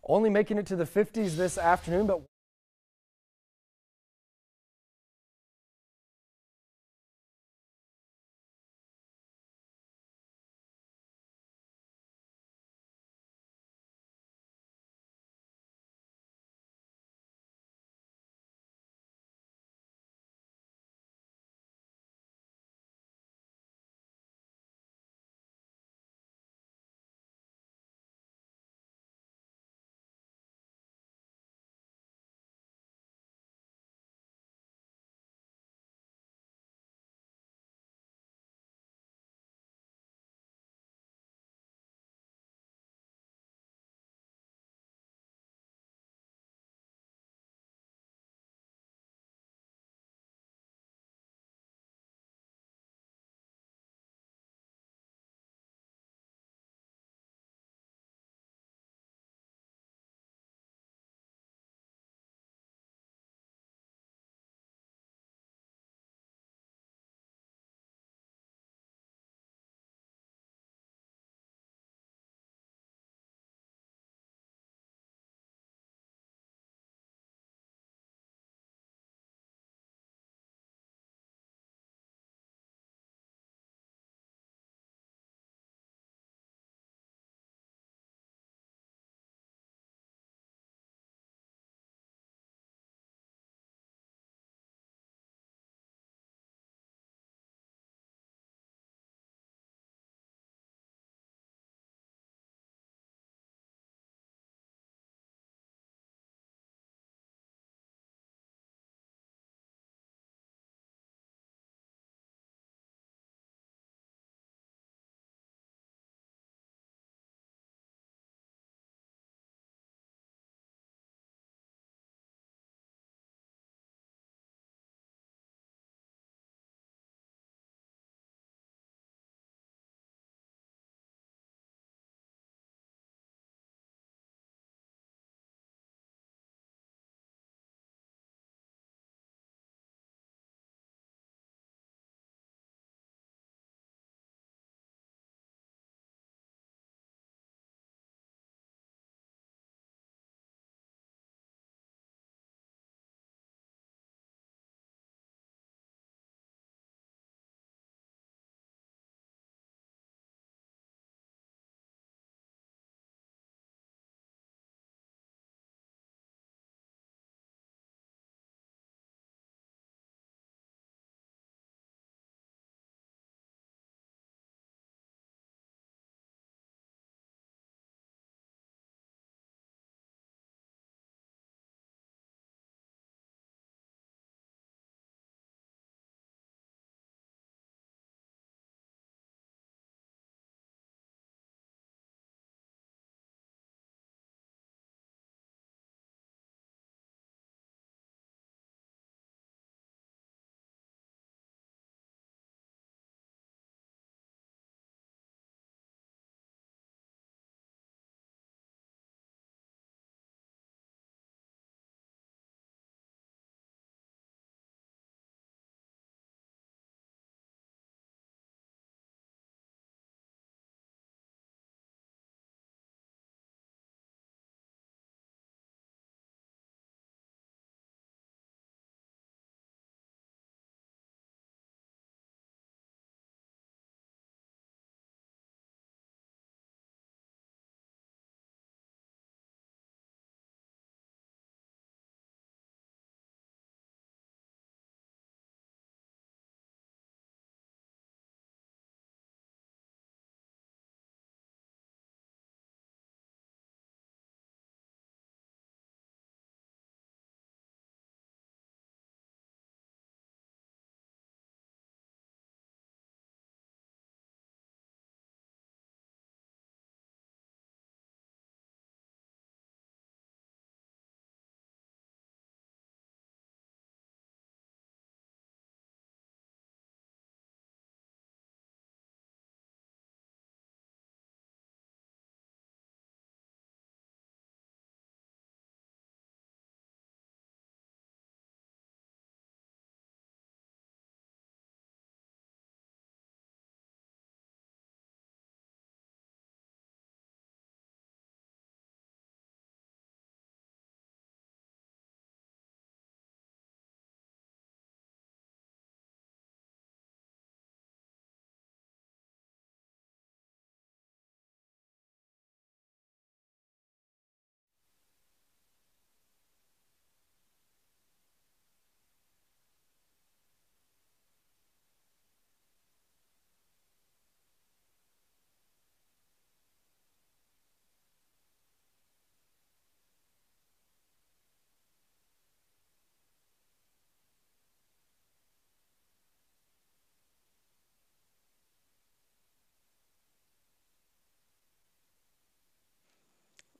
Only making it to the 50s this afternoon, but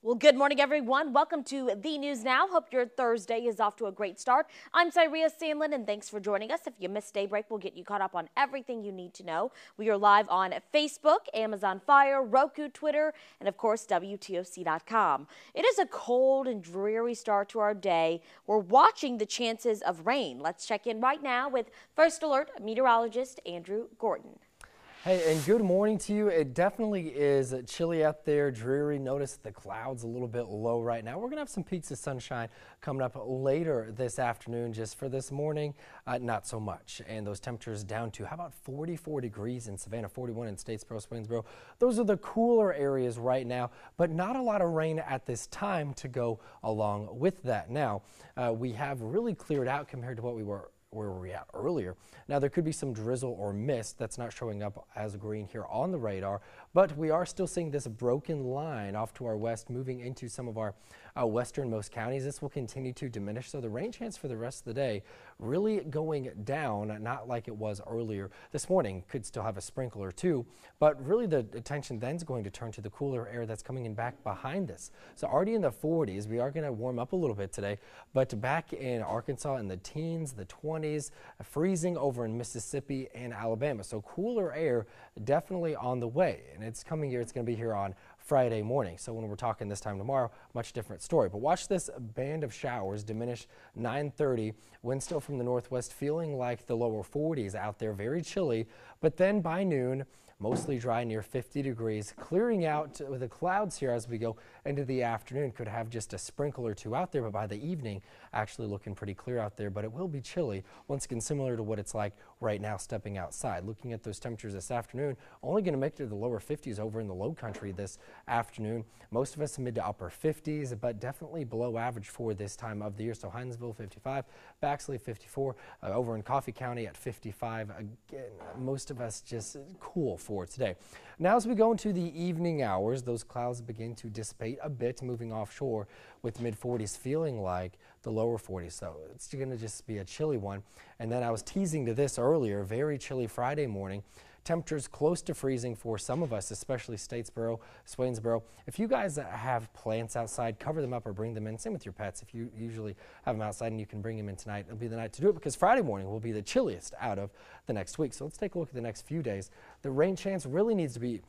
Well, good morning, everyone. Welcome to The News Now. Hope your Thursday is off to a great start. I'm Cyria Sandlin, and thanks for joining us. If you missed Daybreak, we'll get you caught up on everything you need to know. We are live on Facebook, Amazon Fire, Roku, Twitter, and, of course, WTOC.com. It is a cold and dreary start to our day. We're watching the chances of rain. Let's check in right now with First Alert meteorologist Andrew Gordon. Hey, and good morning to you. It definitely is chilly out there, dreary. Notice the clouds a little bit low right now. We're going to have some peaks of sunshine coming up later this afternoon. Just for this morning, not so much. And those temperatures down to, how about 44 degrees in Savannah, 41 in Statesboro, Swainsboro. Those are the cooler areas right now, but not a lot of rain at this time to go along with that. Now, we have really cleared out compared to what we were where were we at earlier. Now there could be some drizzle or mist that's not showing up as green here on the radar, but we are still seeing this broken line off to our west moving into some of our westernmost counties. This will continue to diminish, so the rain chance for the rest of the day really going down, not like it was earlier this morning. Could still have a sprinkle or two, but really the attention then is going to turn to the cooler air that's coming in back behind this. So already in the 40s, we are going to warm up a little bit today, but back in Arkansas in the teens, the 20s, freezing over in Mississippi and Alabama. So cooler air definitely on the way, and it's coming here. It's going to be here on Friday morning. So when we're talking this time tomorrow, much different story. But watch this band of showers diminish 9:30. Wind still from the northwest, feeling like the lower 40s out there, very chilly. But then by noon, mostly dry near 50 degrees, clearing out with the clouds here as we go into the afternoon. Could have just a sprinkle or two out there, but by the evening, actually looking pretty clear out there. But it will be chilly, once again similar to what it's like right now stepping outside. Looking at those temperatures this afternoon, only going to make it to the lower 50s over in the low country this afternoon. Most of us mid to upper 50s, but definitely below average for this time of the year. So Hinesville 55, Baxley 54, over in Coffee County at 55. Again, most of us just cool for today. Now as we go into the evening hours, those clouds begin to dissipate a bit, moving offshore with mid 40s feeling like the lower 40s. So it's going to just be a chilly one. And then I was teasing to this earlier, very chilly Friday morning. Temperatures close to freezing for some of us, especially Statesboro, Swainsboro. If you guys have plants outside, cover them up or bring them in. Same with your pets. If you usually have them outside and you can bring them in tonight, it'll be the night to do it, because Friday morning will be the chilliest out of the next week. So let's take a look at the next few days. The rain chance really needs to be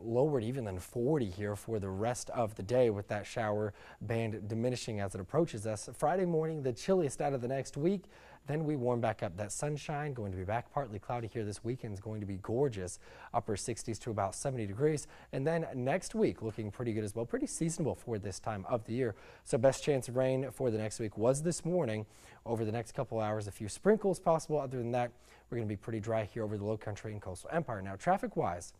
lowered even than 40 here for the rest of the day, with that shower band diminishing as it approaches us. Friday morning, the chilliest out of the next week. Then we warm back up. That sunshine going to be back, partly cloudy here this weekend is going to be gorgeous, upper 60s to about 70 degrees. And then next week looking pretty good as well, pretty seasonable for this time of the year. So best chance of rain for the next week was this morning. Over the next couple hours, a few sprinkles possible. Other than that, we're going to be pretty dry here over the low country and coastal empire. Now traffic wise,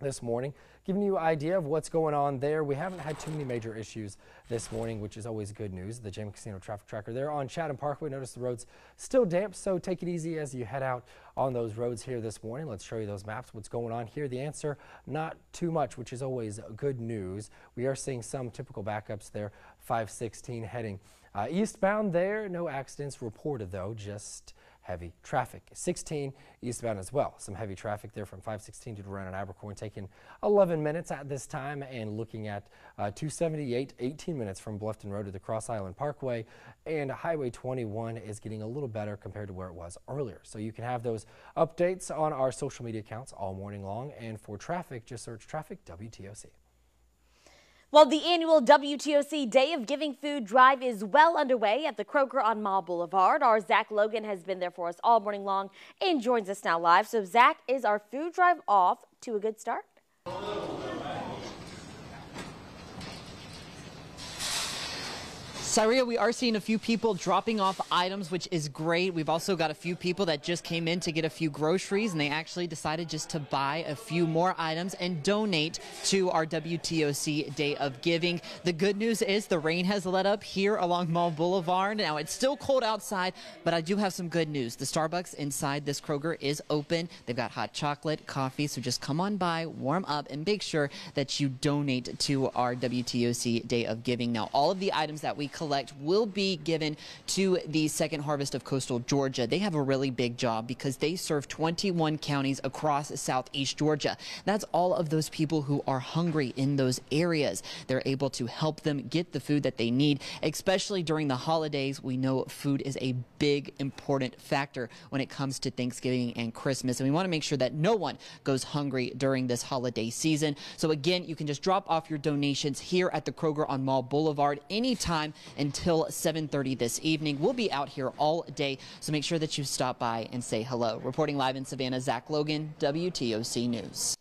this morning, giving you an idea of what's going on there. We haven't had too many major issues this morning, which is always good news. The Jam Casino traffic tracker there on Chatham Parkway. Notice the roads still damp, so take it easy as you head out on those roads here this morning. Let's show you those maps. What's going on here? The answer, not too much, which is always good news. We are seeing some typical backups there. 516 heading eastbound there. No accidents reported though, just heavy traffic. 16 eastbound as well. Some heavy traffic there from 516 to Durant and Abercorn, taking 11 minutes at this time, and looking at 278, 18 minutes from Bluffton Road to the Cross Island Parkway, and Highway 21 is getting a little better compared to where it was earlier. So you can have those updates on our social media accounts all morning long, and for traffic, just search Traffic WTOC. Well, the annual WTOC Day of Giving Food Drive is well underway at the Kroger on Mall Boulevard. Our Zach Logan has been there for us all morning long and joins us now live. So, Zach, is our food drive off to a good start? Cyria, we are seeing a few people dropping off items, which is great. We've also got a few people that just came in to get a few groceries, and they actually decided just to buy a few more items and donate to our WTOC Day of Giving. The good news is the rain has let up here along Mall Boulevard. Now, it's still cold outside, but I do have some good news. The Starbucks inside this Kroger is open. They've got hot chocolate, coffee, so just come on by, warm up, and make sure that you donate to our WTOC Day of Giving. Now, all of the items that we collect will be given to the Second Harvest of Coastal Georgia. They have a really big job because they serve 21 counties across southeast Georgia. That's all of those people who are hungry in those areas. They're able to help them get the food that they need, especially during the holidays. We know food is a big, important factor when it comes to Thanksgiving and Christmas, and we want to make sure that no one goes hungry during this holiday season. So again, you can just drop off your donations here at the Kroger on Mall Boulevard anytime until 7:30 this evening. We'll be out here all day, so make sure that you stop by and say hello. Reporting live in Savannah, Zach Logan, WTOC News.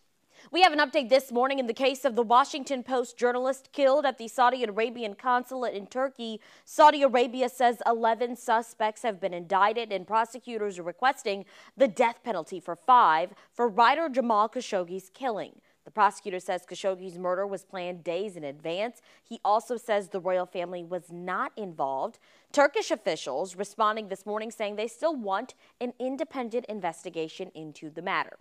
We have an update this morning in the case of the Washington Post journalist killed at the Saudi Arabian consulate in Turkey. Saudi Arabia says 11 suspects have been indicted, and prosecutors are requesting the death penalty for 5 for writer Jamal Khashoggi's killing. The prosecutor says Khashoggi's murder was planned days in advance. He also says the royal family was not involved. Turkish officials responding this morning saying they still want an independent investigation into the matter.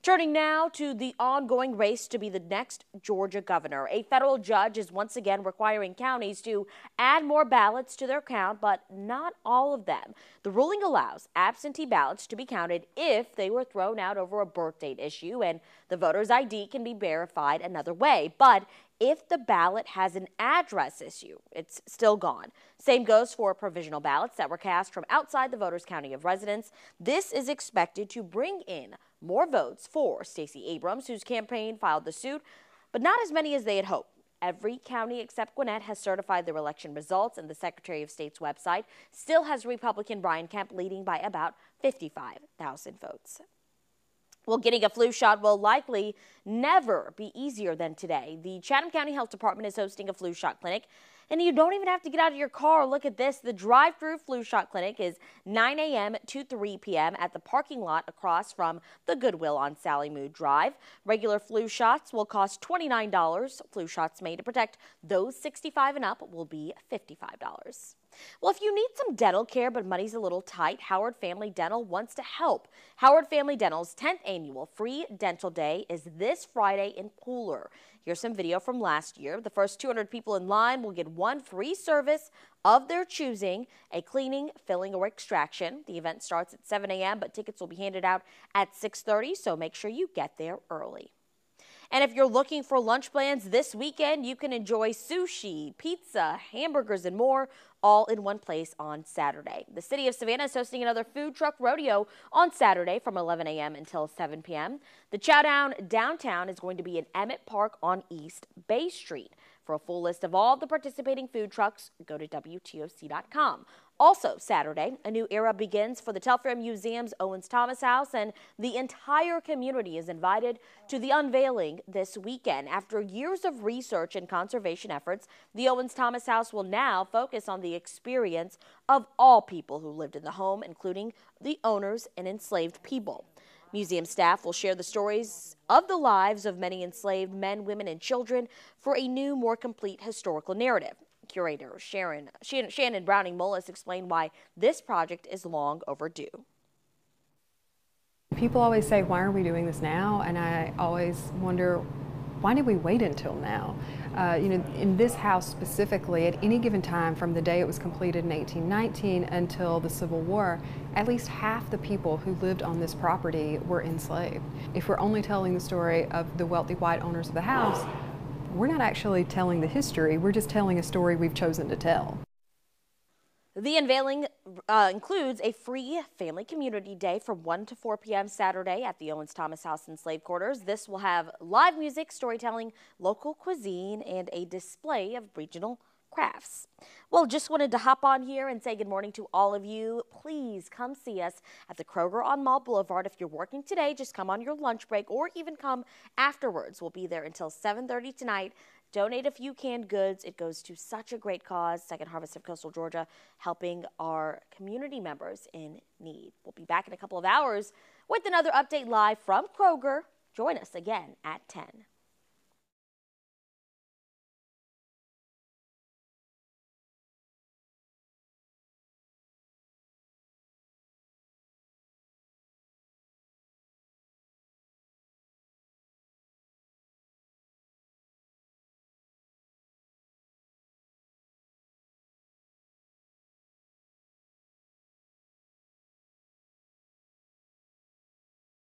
Turning now to the ongoing race to be the next Georgia governor. A federal judge is once again requiring counties to add more ballots to their count, but not all of them. The ruling allows absentee ballots to be counted if they were thrown out over a birth date issue, and the voter's ID can be verified another way. But if the ballot has an address issue, it's still gone. Same goes for provisional ballots that were cast from outside the voter's county of residence. This is expected to bring in more votes for Stacey Abrams, whose campaign filed the suit, but not as many as they had hoped. Every county except Gwinnett has certified their election results, and the Secretary of State's website still has Republican Brian Kemp leading by about 55,000 votes. Well, getting a flu shot will likely never be easier than today. The Chatham County Health Department is hosting a flu shot clinic, and you don't even have to get out of your car. Look at this. The drive-through flu shot clinic is 9 a.m. to 3 p.m. at the parking lot across from the Goodwill on Sally Mood Drive. Regular flu shots will cost $29. Flu shots made to protect those 65 and up will be $55. Well, if you need some dental care but money's a little tight, Howard Family Dental wants to help. Howard Family Dental's 10th annual free dental day is this Friday in Pooler. Here's some video from last year. The first 200 people in line will get one free service of their choosing, a cleaning, filling, or extraction. The event starts at 7 a.m., but tickets will be handed out at 6:30, so make sure you get there early. And if you're looking for lunch plans this weekend, you can enjoy sushi, pizza, hamburgers, and more all in one place on Saturday. The city of Savannah is hosting another food truck rodeo on Saturday from 11 a.m. until 7 p.m. The Chowdown downtown is going to be in Emmett Park on East Bay Street. For a full list of all the participating food trucks, go to WTOC.com. Also Saturday, a new era begins for the Telfair Museum's Owens Thomas House, and the entire community is invited to the unveiling this weekend. After years of research and conservation efforts, the Owens Thomas House will now focus on the experience of all people who lived in the home, including the owners and enslaved people. Museum staff will share the stories of the lives of many enslaved men, women, and children for a new, more complete historical narrative. Curator Shannon Browning Mullis explained why this project is long overdue. People always say, why are we doing this now? And I always wonder, why did we wait until now? In this house specifically, at any given time from the day it was completed in 1819 until the Civil War, at least half the people who lived on this property were enslaved. If we're only telling the story of the wealthy white owners of the house, we're not actually telling the history, we're just telling a story we've chosen to tell. The unveiling includes a free family community day from 1 to 4 p.m. Saturday at the Owens Thomas House in Slave Quarters. This will have live music, storytelling, local cuisine, and a display of regional crafts. Well, just wanted to hop on here and say good morning to all of you. Please come see us at the Kroger on Mall Boulevard. If you're working today, just come on your lunch break or even come afterwards. We'll be there until 7:30 tonight. Donate a few canned goods. It goes to such a great cause, Second Harvest of Coastal Georgia, helping our community members in need. We'll be back in a couple of hours with another update live from Kroger. Join us again at 10.